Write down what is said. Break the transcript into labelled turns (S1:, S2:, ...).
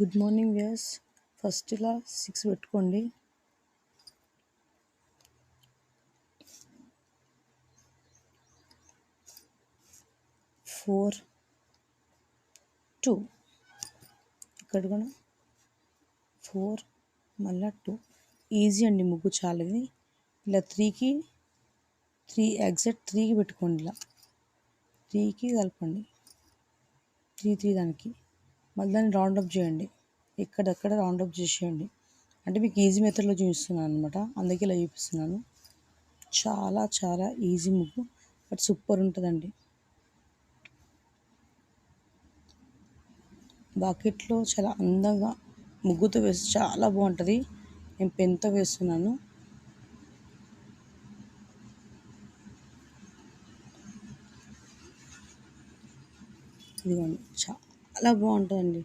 S1: Good morning viewers. First ఇలా 6 పెట్టుకోండి. Four 2 ఇక్కడ కూడా 4 మళ్ళా 2. ఈజీ అండి ముగ్గు చాలా. ఇది ఇలా 3కి 3 ఎగ్జాక్ట్ 3కి పెట్టుకోండి. ఇలా 3కి కలపండి. 3 దానికి మళ్ళీ దాన్ని రౌండ్ అప్ చేయండి. ఎక్కడెక్కడ రౌండ్ అప్ చేసేయండి. అంటే మీకు ఈజీ మెథడ్లో చూపిస్తున్నాను అనమాట, అందుకే ఇలా చూపిస్తున్నాను. చాలా చాలా ఈజీ ముగ్గు, బట్ సూపర్ ఉంటుందండి. బకెట్లో చాలా అందంగా ముగ్గుతో వేస్తే చాలా బాగుంటుంది. నేను పెన్తో వేస్తున్నాను. ఇదిగోండి, చాలా బాగుంటుందండి.